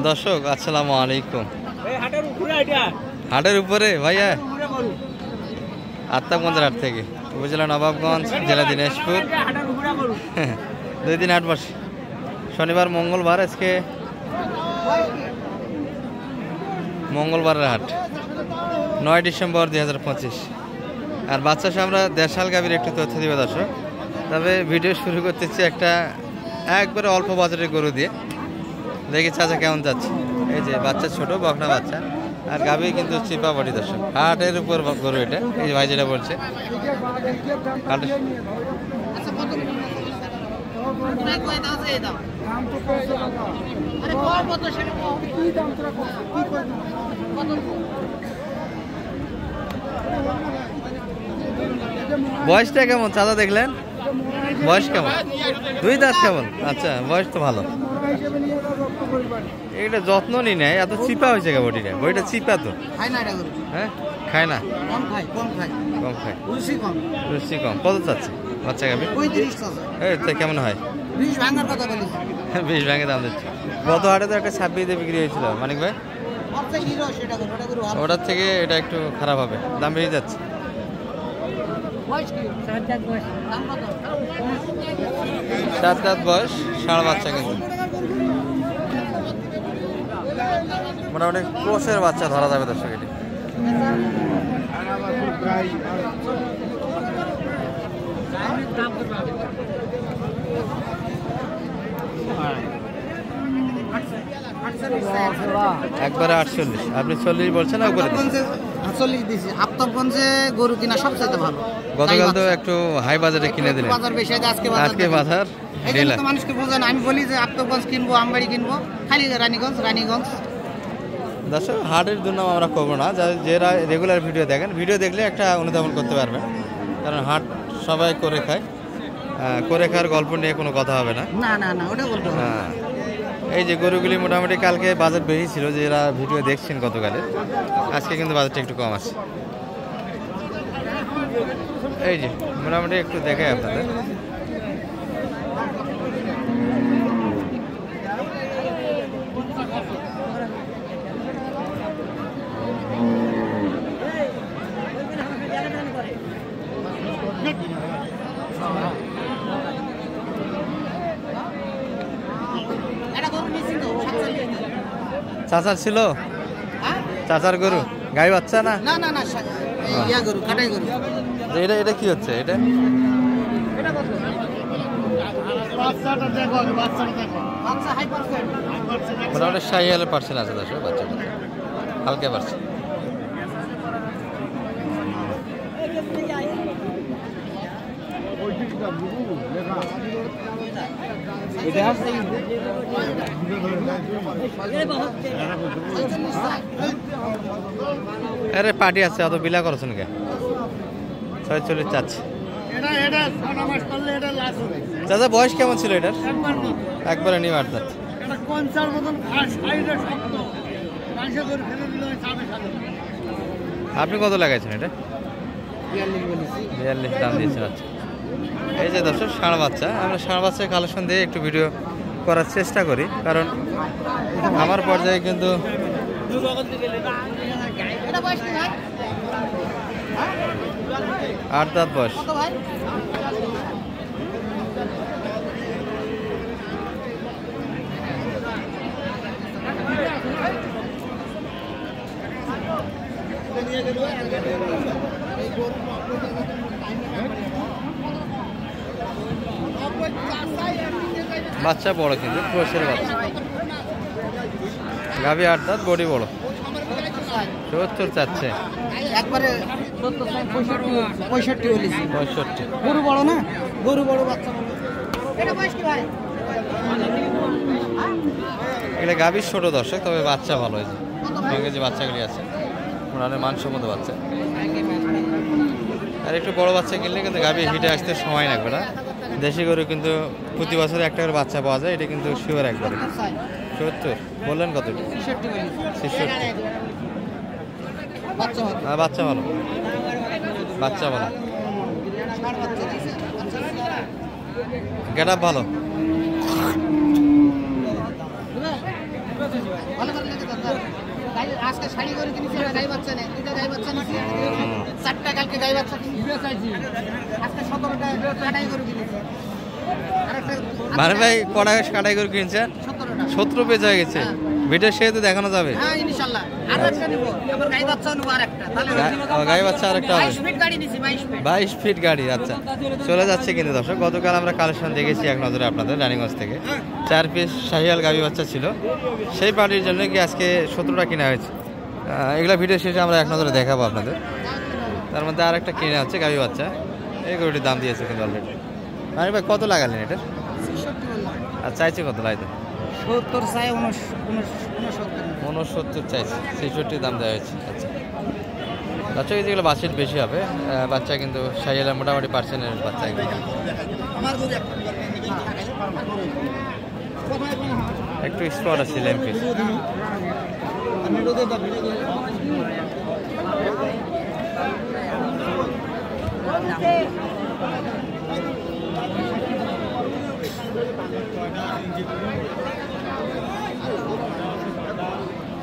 দর্শক আসসালামু আলাইকুম। হাটের উপরে ভাইয়া আত্মাগঞ্জের হাট থেকে, উপজেলা নবাবগঞ্জ, জেলা দিনাজপুর। 2 দিন হাট বসে, শনিবার মঙ্গলবার। আজকে মঙ্গলবারের হাট, 9 ডিসেম্বর 2025। আর বাচ্চা আমরা দেড়শাল গাভীর একটু তথ্য দিবে দর্শক। তবে ভিডিও শুরু করতেছি একটা একবারে অল্প বাজারের গরু দিয়ে। দেখি চাচা কেমন যাচ্ছে। এই যে বাচ্চা, ছোট বকনা বাচ্চা, আর গাভী কিন্তু চিপা বডি দর্শক। হাটের উপর গরু এটা, এই যে ভাই যেটা বলছে। বয়সটা কেমন চাচা দেখলেন? বয়স কেমন? 2 দাঁত কেমন? আচ্ছা, বয়স তো ভালো। এটা যত্ন নি নেয়, এত চিপা হয়েছে বডিটা। বডিটা চিপা তো। হ্যাঁ, খায় না, কম খায়, রুচি কম। কত চাচ্ছে বাচ্চা গাভী? এই কেমন হয়? 20 ভাঙে দাম দিচ্ছে। গত হাটে তো একটা 26 বিক্রি হয়েছিল মানিক ভাই, ওটার থেকে এটা একটু খারাপ হবে, দাম বেশি যাচ্ছে। 7 দাঁত বয়স, ষাঁড় বাচ্চা কিন্তু মোটামুটি ক্রসের বাচ্চা ধরা যাবে দর্শক। এটি একবারে 48। আপনি 40 বলছেন না? উপরে 48 দিছি। আফতাবগঞ্জে গরু কিনা সবচেয়ে ভালো। গতকাল তো একটু হাই বাজারে কিনে দিলেন, বাজার বেশি আছে, আজকে বাজার ঢিলা। তো মানুষকে বোঝান, আমি বলি যে আফতাবগঞ্জ কিনবো, আমবাড়ি কিনবো, খালি রানীগঞ্জ। দর্শক হাটের জন্য আমরা করবো না, যারা রেগুলার ভিডিও দেখেন, ভিডিও দেখলে একটা অনুধাবন করতে পারবেন। কারণ হাট সবাই করে খায়, করে খাওয়ার গল্প নিয়ে কোনো কথা হবে না। না ওটা বলতে হবে। হ্যাঁ, এই যে গরুগুলি মোটামুটি কালকে বাজার বেশি ছিল, যারা ভিডিও দেখছেন গতকালে। আজকে কিন্তু বাজারটা একটু কম আছে। এই যে মোটামুটি একটু দেখাই আপনাদের। চাচার ছিল, চাচার গরু, গাই বাচ্চা না? গরু, কাটাই গরু। এটা কি হচ্ছে? এটা মোটামুটি 60% আছে দর্শক বাচ্চাটা, হালকা পারছে। আরে পার্টি আছে, অত বিলা করছেন কে? 46 চাচ্ছে। চাচা বয়স কেমন ছিল এটার? একবারে নিউ 8 দাঁত। আপনি কত লাগাইছেন এটা? 42 দাম দিয়েছেন। আচ্ছা, এই যে দর্শক ষাঁড় বাচ্চা, আমরা ষাঁড় বাচ্চার কালেকশন দিয়ে একটু ভিডিও করার চেষ্টা করি, কারণ আমার পর্যায়ে কিন্তু আট দাঁত বয়স। বাচ্চা বড় কিন্তু ক্রসের বাচ্চা। গাভী 8 দাঁত, বডি বড়। 70 চাচ্ছে। একবারে 65 গরু বড় না, গরু বড়, বাচ্চা বড়। এটা বয়স কি ভাই? এটা গাভীর ছোট দর্শক, তবে বাচ্চা ভালো হয়েছে। সঙ্গে যে বাচ্চাগুলি আছে ওনাদের মানসম্মত বাচ্চা। আর একটু বড় বাচ্চা কিনলে কিন্তু গাভী হিটে আসতে সময় লাগবে না। দেশি গরু কিন্তু প্রতি বছরে একটা করে বাচ্চা পাওয়া যায়, এটা কিন্তু শিওর একবারে। 70 বললেন কত? 66। বাচ্চা ভালো, বাচ্চা ভালো, গেট আপ ভালো। ভালো করে লেগে দাও আজকে শাড়ি করে কিনেছি গাই বাচ্চা নেই দুইটা গাই বাচ্চা নিয়েছি চারটা কালকে গাই বাচ্চা কিনেছি আজকে 17টা কাটাই করে কিনেছি মানে ভাই কড়া কাটাই করে কিনছেন 17 পেজ হয়ে গেছে ভিডিও শেষে দেখানো যাবে হ্যাঁ ইনশাআল্লাহ আর একটা নিব আবার গাই বাচ্চা নিব আরেকটা তাহলে গাই বাচ্চা আরেকটা হবে 22 ফিট গাড়ি নিছি 22 ফিট গাড়ি আচ্ছা চলে যাচ্ছে কিন্তু দর্শক গতকাল আমরা কালেকশন দেখেছি এক নজরে আপনাদের রানিগঞ্জ থেকে 4 পিস শাহিয়াল গাভী বাচ্চা ছিল সেই পার্টির জন্য কি আজকে 17টা কিনা হয়েছে এগুলা ভিডিও শেষে আমরা এক নজরে দেখাবো আপনাদের তার মধ্যে আর একটা কিনে আছে গাভী বাচ্চা এই গরুটির দাম দিয়েছে কিন্তু অলরেডি মানে ভাই কত লাগালেন এটা 66 বললাম আর চাইছে কত লাইতে 70 চাই 69 চাইছে 66 দাম দেওয়া হয়েছে আচ্ছা বাচ্চা যেগুলো বাচ্চার বেশি হবে বাচ্চা কিন্তু শাহিয়ালের মোটামুটি পার্সেন্টের বাচ্চা একটু স্পট আছে ল্যাম্পিস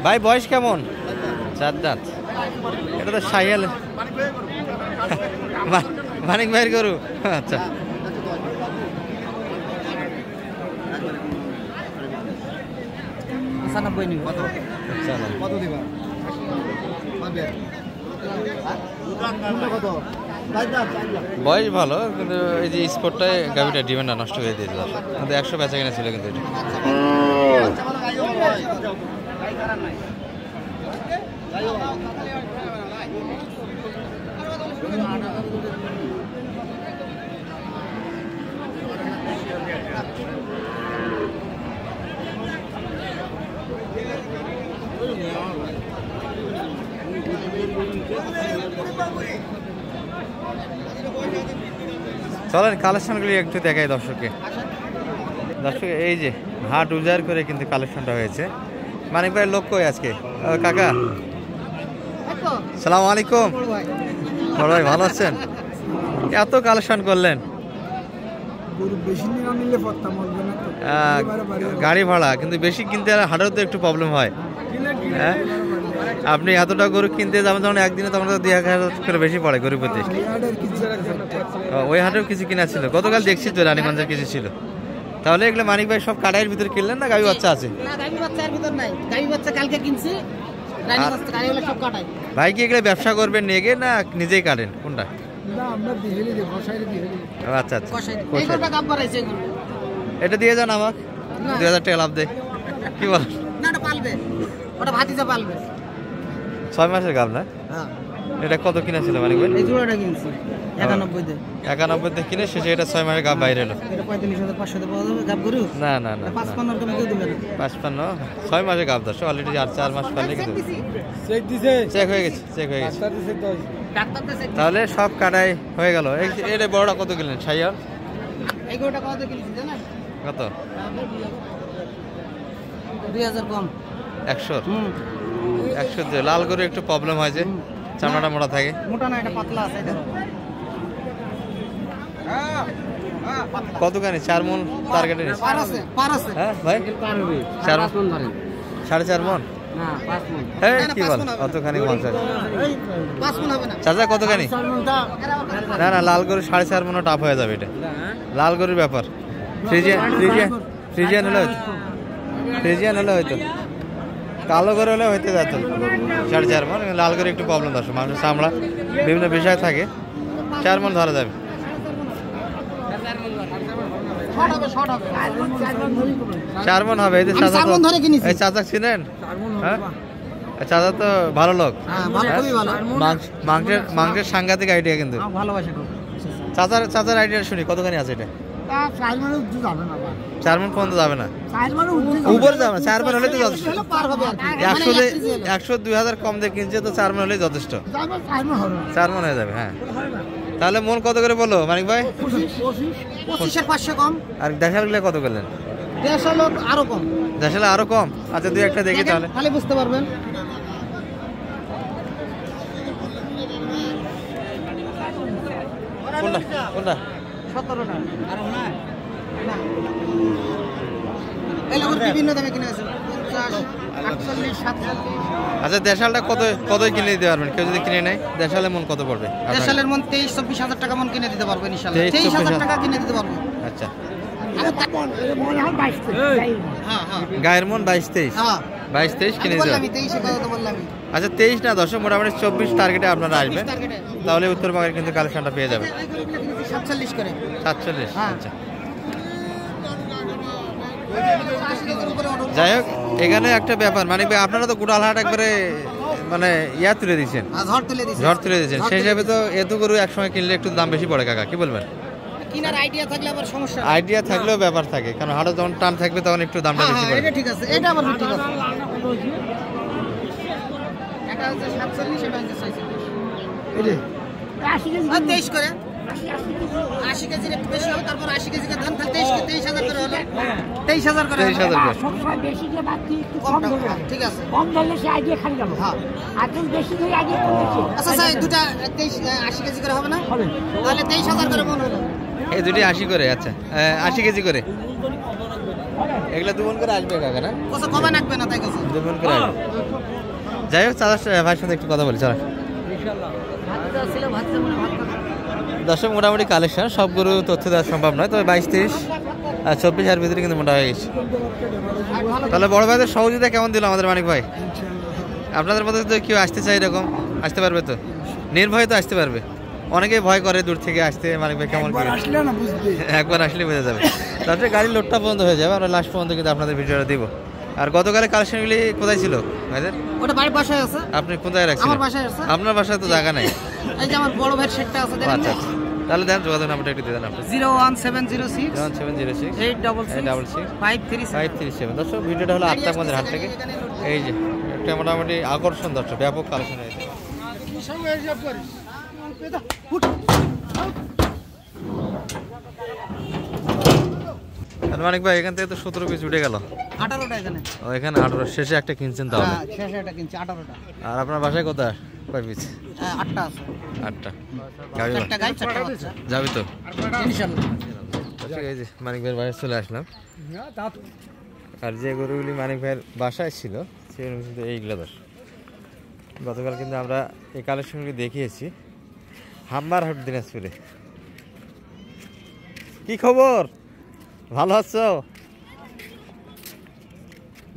ভাই বয়স কেমন 4 দাঁত এটা তো শাহিয়াল মানিক ভাইয়ের গরু আচ্ছা বয়স ভালো কিন্তু এই যে স্পোর্টটায় গাভিটা ডিমান্ডটা নষ্ট হয়ে দিয়েছিল আমাদের 100 বেচা কিনা ছিল কিন্তু এটা চলেন কালেকশনগুলি একটু দেখাই দর্শককে দর্শক এই যে হাট উজাড় করে কিন্তু কালেকশনটা হয়েছে মানিক ভাই লোক কই আজকে কাকা সালাম আলাইকুম বড় ভাই ভালো আছেন এত কালেকশন করলেন গাড়ি ভাড়া কিন্তু বেশি কিনতে হাটেও তো একটু প্রবলেম হয় হ্যাঁ আপনি এতটা গরু কিনতে যাবেন যখন একদিনে তখন 2000 করে বেশি পড়ে গরু প্রতি ওই হাটেও কিছু কিনা ছিল গতকাল দেখছি তো রানীগঞ্জের কিছু ছিল তাহলে এগুলো মানিক ভাই সব কাটাইয়ের ভিতরে কিনলেন না গাভী বাচ্চা আছে না গাভী বাচ্চা এর ভিতর নাই গাভী বাচ্চা কালকে কিনছি রানীগঞ্জ থেকে গাড়িগুলো সব কাটাই ভাই কি এগুলো ব্যবসা করবেন নেগে না নিজেই কাটেন কোনটা না আমরা দিহেলি দেব কষাইলে দিহেলি আচ্ছা আচ্ছা এই গরুটা দাম বাড়াইছে গরু এটা দিয়ে যান আমাকে 2000 টাকা লাভ দেয় কি বল না এটা পালবে ওটা ভাতিজা পালবে 6 মাসের গাভ না হ্যাঁ এটা কত কিনা ছিল মানিক ভাই এই জোড়াটা কিনছি 91 তে 91 তে কিনে শেষে এটা 6 মাসের গাভ বাইরে এলো এটা 45500 তে পাওয়া যাবে গাভ গরু না না না 55 টাকা দিয়ে দিবেন 55 6 মাসের গাভ দশ অলরেডি 4 মাস পারলে কিন্তু চেক দিছে চেক হয়ে গেছে ডাক্তার তো চেক তাহলে সব কাটাই হয়ে গেল এটা বড়টা কত কিনলেন শাহিয়াল এই গরুটা কত কিনছি জানেন কত 2000 কম 100 100 দিয়ে লাল গরু একটু প্রবলেম হয় যে চামড়াটা মোটা থাকে মোটা না এটা পাতলা আছে এটা কতখানি 4 মণ টার্গেটে নিছে পার আছে হ্যাঁ ভাই 4 মণ ধরেন 4.5 মণ না 5 মণ হ্যাঁ কি বল কতখানি মাছ আছে 5 মণ হবে না চাচা কতখানি না না লাল গরু 4.5 মণ টাপ হয়ে যাবে এটা লাল গরুর ব্যাপার ফ্রিজিয়ান হলে হয়তো কালো গরু হলে হইতে যেত 4.5 মণ লাল গরু একটু প্রবলেম আছে মানুষের চামড়া বিভিন্ন বিষয় থাকে 4 মণ ধরা যাবে শর্ট হবে 4 মণ হবে এই যে চাচা এই চাচা ছিলেন হ্যাঁ চাচা তো ভালো লোক হ্যাঁ ভালো খুবই ভালো মাংসের সাংঘাতিক আইডিয়া কিন্তু ভালোবাসে খুব চাচার আইডিয়া শুনি কতখানি আছে এটা 4 মণ পর্যন্ত যাবে না উপরে যাবে না 4 মণ হলে তো যথেষ্ট 100 2000 কম দিয়ে কিনছে তো 4 মণ হলেই যথেষ্ট 4 মণ হয়ে যাবে হ্যাঁ তাহলে মন কত করে বলো মানিক ভাই 2500 কম আর দেখালে কত করলেন 150 লোক আরো কম দেখালে আরো কম আচ্ছা দুই একটা দেখি তাহলে খালি বুঝতে পারবেন কোনটা 17টা আর না এই লোক বিভিন্ন দামে কিনে আছে 48, 47। আচ্ছা দেশালটা কত কিনে দিতে পারবেন কেউ যদি কিনে নেয়? দেশালের মন কত পড়বে? দেশালের মন 23-24 হাজার টাকা মন কিনে দিতে পারবো ইনশাআল্লাহ। 23 23,000 টাকা কিনে দিতে পারবো। আচ্ছা হ্যাঁ হ্যাঁ গায়ের মন 22-23 হ্যাঁ 22-23 কিনে দিতে বললাম পারবেন। 23 কথা তো বললাম। আচ্ছা 23 না দর্শক মোটামুটি 24 টার্গেটে আপনারা আসবেন, তাহলে উত্তরবঙ্গের কিন্তু কালেকশনটা পেয়ে যাবেন। 47 করে 47। হ্যাঁ। আচ্ছা যাই হোক এখানে একটা ব্যাপার মানে আপনারা তো গোটালহাট একবারে মানে তুলে দিচ্ছেন, ঝড় তুলে দিচ্ছেন, সেই হিসাবে তো এত গরু একসময় কিনলে একটু দাম বেশি পড়ে কাকা, কি বলবেন? কিনার আইডিয়া থাকলে আবার সমস্যা, আইডিয়া থাকলেও ব্যাপার থাকে, কারণ হাটে যখন টান থাকবে তখন একটু দামটা বেশি পড়ে। এটা ঠিক আছে, এটা আবার ঠিক আছে। এটা হচ্ছে 47, এটা হচ্ছে 46। এটা 80 কেজি 23 করে 80 কেজির একটু বেশি হবে, তারপর 80 কেজি ধান তাহলে 23,000 করে হলো। 23,000 করে 23,000 করে সবসময় বেশি দিয়ে বাড়তি একটু কম কম দাম, ধরবে। ঠিক আছে। কম ধরলে সে আইডিয়া খালি গেল। হ্যাঁ। আর তুমি বেশি ধরে আইডিয়া কম দিচ্ছে। আচ্ছা স্যার দুটা 80 কেজি করে হবে না? হবে। তাহলে 23,000 করে মন হলো। এই দুটি 80 করে। আচ্ছা 80 কেজি করে এগুলা দুমন করে আসবে কাকা না? কত কমে রাখবে না তাই কাছে। দুমন করে আসবে। যাই হোক চাচা ভাইয়ের সাথে একটু কথা বলি চলো। দর্শক মোটামুটি কালেকশন সব গরু তথ্য দেওয়া সম্ভব নয়, তবে 22, 23 আর 24 এর ভিতরে কিন্তু মোটা হয়ে গেছে। তাহলে বড় ভাইদের সহযোগিতা কেমন দিল আমাদের মানিক ভাই? আপনাদের মধ্যে তো কেউ আসতে চাই এরকম আসতে পারবে তো? নির্ভয়ে তো আসতে পারবে, অনেকেই ভয় করে দূর থেকে আসতে। মানিক ভাই কেমন করে? একবার আসলে বোঝা যাবে। তারপরে গাড়ির লোডটা বন্ধ হয়ে যাবে, আমরা লাস্ট পর্যন্ত কিন্তু আপনাদের ভিডিওটা দিব। আর গতকালের কালেকশনগুলি কোথায় ছিল ভাইদের? ওটা বাড়ির বাসায় আছে। আপনি কোথায় রাখছেন? আমার বাসায় আছে। আপনার বাসায় তো জায়গা নাই। এই যে আমার বড় ভাইয়ের সেটটা আছে দেখেন। আচ্ছা আচ্ছা তাহলে দেন যোগাযোগ নাম্বারটা একটু দিয়ে দেন আপনি। 01706 706 866 537। 537। দর্শক ভিডিওটা হলো আত্মাগঞ্জের হাট থেকে। এই যে একটা মোটামুটি আকর্ষণ দর্শক, ব্যাপক কালেকশন হয়েছে। মানিক ভাই এখান থেকে তো 17 পিস উঠে গেল। 18টা এখানে। ও এখানে 18, শেষে একটা কিনছেন তাহলে? হ্যাঁ শেষে এটা কিনছি 18টা। আর আপনার বাসায় কোথায় কয় পিস? 8টা আছে। 8টা গাবি? 4টা গাই 4টা বাচ্চা। যাবি তো ইনশাআল্লাহ। দর্শক এই যে মানিক ভাইয়ের বাসায় চলে আসলাম। আর যে গরুগুলি মানিক ভাইয়ের বাসায় ছিল সেগুলো কিন্তু এইগুলো দর্শক। গতকাল কিন্তু আমরা এই কালেকশনগুলি দেখিয়েছি হাম্বার হাট দিনাজপুরে। কি খবর, ভালো আছো?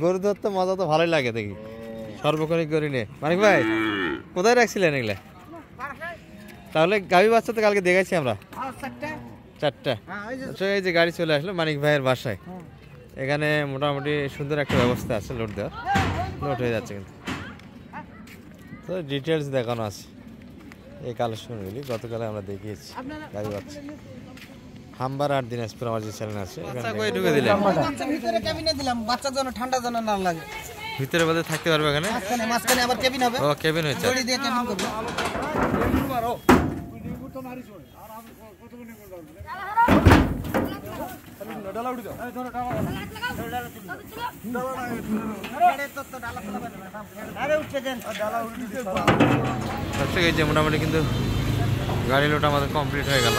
গরু ধরতে মজা তো ভালোই লাগে দেখি, সর্বক্ষণিক গরু নিয়ে। মানিক ভাই কোথায় রাখছিলেন এগুলা? তাহলে গাভী বাচ্চা তো কালকে দেখাইছি আমরা 4টা। আচ্ছা এই যে গাড়ি চলে আসলো মানিক ভাইয়ের বাসায়। এখানে মোটামুটি সুন্দর একটা ব্যবস্থা আছে লোড দেওয়ার, লোড হয়ে যাচ্ছে কিন্তু। তো ডিটেলস দেখানো আছে এই কালেকশনগুলি, গতকালে আমরা দেখিয়েছি গাড়ি বাচ্চা। হাম্বার আর দিনাজপুর আমার যে চ্যানেল আছে ঢুকে দিলাম। বাচ্চা ভিতরে কেবিনে দিলাম, বাচ্চার জন্য ঠান্ডা যেন না লাগে। ভিতরে বাদে থাকতে পারবে এখানে? মাঝখানে আবার কেবিন হবে। ও কেবিন হয়েছে। দড়ি দিয়ে কেবিন করব। এই যে মোটামুটি কিন্তু গাড়ি লোড আমাদের কমপ্লিট হয়ে গেল।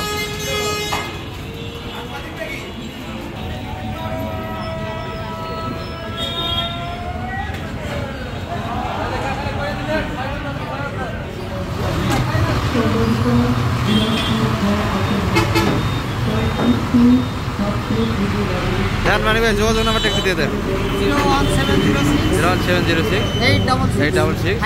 দেন মানিক ভাই যোগাযোগ নাম্বারটা একটু দিয়ে দেন। 01706 866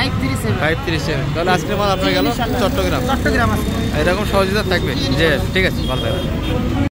537। তাহলে আজকের মাল আপনার গেল চট্টগ্রাম। চট্টগ্রাম আছে। এরকম সহযোগিতা থাকবে যে ঠিক আছে ভালো থাকবে।